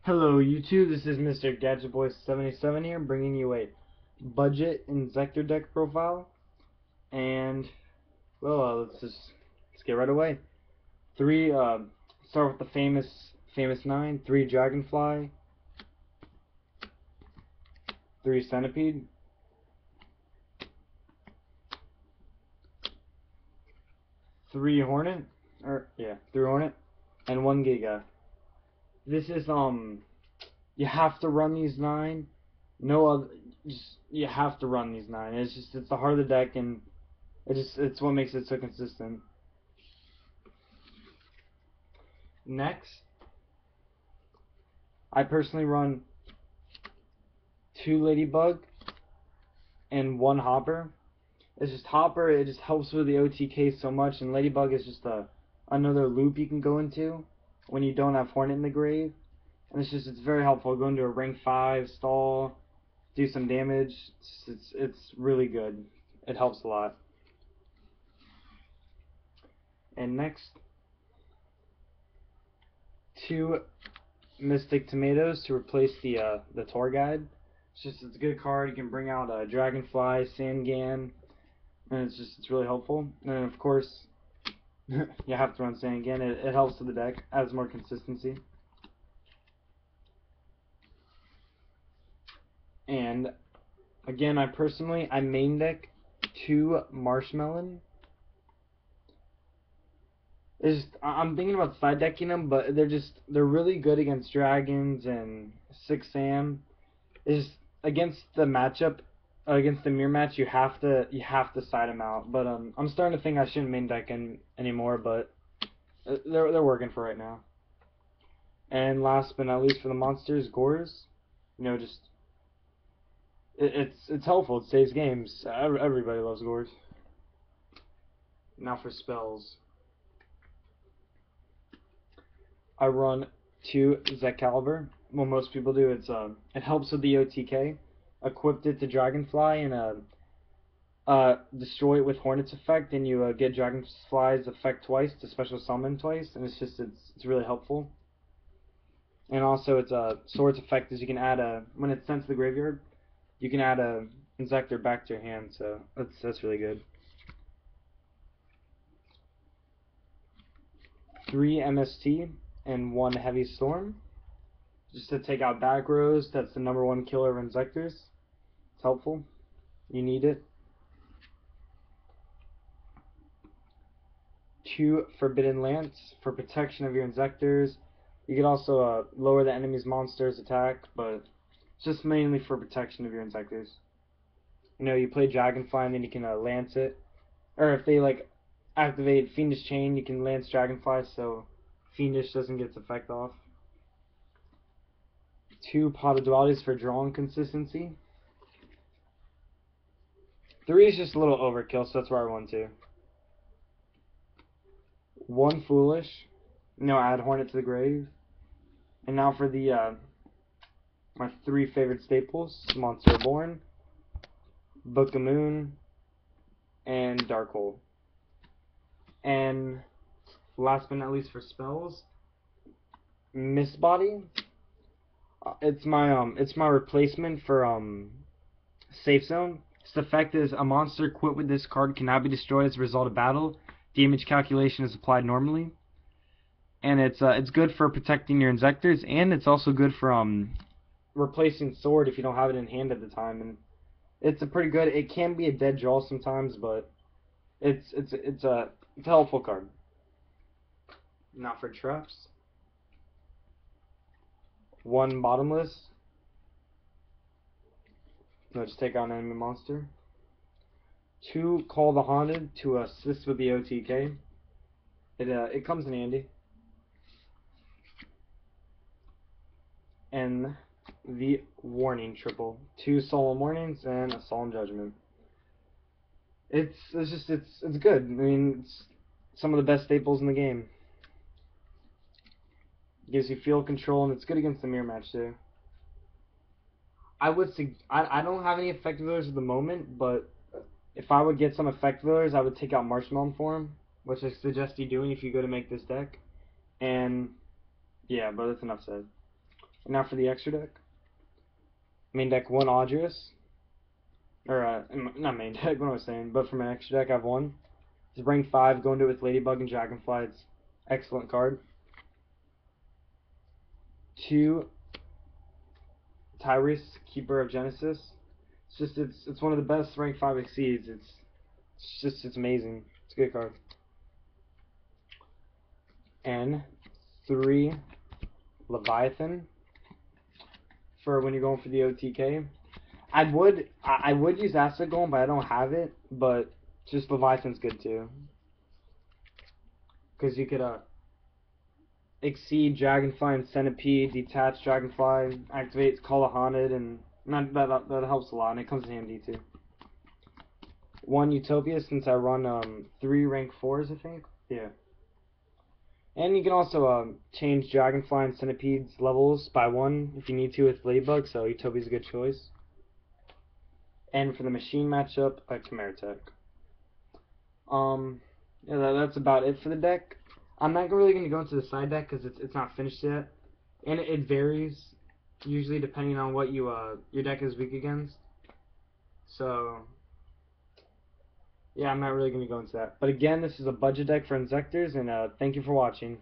Hello YouTube, this is Mr. GadgetBoy77 here, bringing you a budget Inzektor deck profile, and let's get right away. Start with the famous 9, 3 Dragonfly, 3 Centipede, 3 Hornet, 3 Hornet, and 1 Giga. This is you have to run these 9. No other, you have to run these 9. It's the heart of the deck, and it's what makes it so consistent. Next, I personally run 2 Ladybug and 1 Hopper. It's just Hopper, it just helps with the OTK so much, and Ladybug is just another loop you can go into when you don't have Hornet in the grave. And it's very helpful. Go into a rank 5 stall, do some damage. It's really good. It helps a lot. And next, 2 Mystic Tomatoes to replace the tour guide. It's a good card. You can bring out Dragonfly, Sangan, and it's really helpful. And of course, you have to run Sangan. It helps with the deck, adds more consistency. And again, I main deck 2 Marshmallow. I'm thinking about side decking them, but they're really good against dragons and 6 Sam. Against the matchup, against the mirror match, you have to side them out. But I'm starting to think I shouldn't main deck anymore, but they're working for right now. And last but not least, for the monsters, Gores. It's helpful. It saves games. Everybody loves Gores. Now for spells. I run 2 Zecalibur. Well, most people do. It helps with the OTK. Equipped it to Dragonfly and destroy it with Hornet's effect, and you get Dragonfly's effect twice to special summon twice, and it's really helpful. And also its Sword's effect is you can add when it's sent to the graveyard, you can add a Inzektor back to your hand, so that's really good. 3 MST and 1 Heavy Storm, just to take out back rows. That's the #1 killer of Inzektors. It's helpful. You need it. 2 Forbidden Lance for protection of your Inzektors. You could also lower the enemy's monster's attack, but it's just mainly for protection of your Inzektors. You play Dragonfly and then you can lance it. Or if they activate Fiendish Chain, you can lance Dragonfly so Fiendish doesn't get its effect off. 2 Pot of Dualities for drawing consistency. 3 is just a little overkill, so that's where I won 2. 1 Foolish. Add Hornet to the grave. And now for the my 3 favorite staples: Monster Born, Book of Moon, and Dark Hole. And last but not least for spells, Mist Body. It's my replacement for Safe Zone. Its effect is a monster equipped with this card cannot be destroyed as a result of battle. Damage calculation is applied normally. And it's good for protecting your Inzektors, and it's also good for replacing Sword if you don't have it in hand at the time. And it's a pretty good. It can be a dead draw sometimes, but it's a helpful card. Now for traps. 1 Bottomless. Just take out an enemy monster. 2 Call the Haunted to assist with the OTK. It comes in handy. And the Warning triple: 2 Solemn Warnings and a Solemn Judgment. It's good. I mean, it's some of the best staples in the game. It gives you field control, and it's good against the mirror match too. I don't have any effect villagers at the moment, but if I would get some effect villagers, I would take out Marshmallow for him, which I suggest you doing if you go to make this deck. And yeah, but that's enough said. And now for the extra deck. Main deck 1 Audrus. Or, not main deck, what am I saying? But for my extra deck, I have 1. It's rank 5, go into it with Ladybug and Dragonfly. It's excellent card. 2 Tyrus, Keeper of Genesis. It's one of the best rank 5 exceeds. It's amazing. It's a good card. And 3 Leviathan for when you're going for the OTK. I would use Acid Golem, but I don't have it. But just Leviathan's good too, because you could exceed Dragonfly and Centipede, detach Dragonfly, activate Call of Haunted, and that helps a lot, and it comes in handy too. 1 Utopia, since I run 3 rank 4s, I think. Yeah. And you can also change Dragonfly and Centipede's levels by 1 if you need to with Ladybug, so Utopia's a good choice. And for the machine matchup, Chimera Tech. Yeah, that's about it for the deck. I'm not really going to go into the side deck because it's not finished yet, and it varies usually depending on what your deck is weak against. So yeah, I'm not really going to go into that. But again, this is a budget deck for Inzektors, and thank you for watching.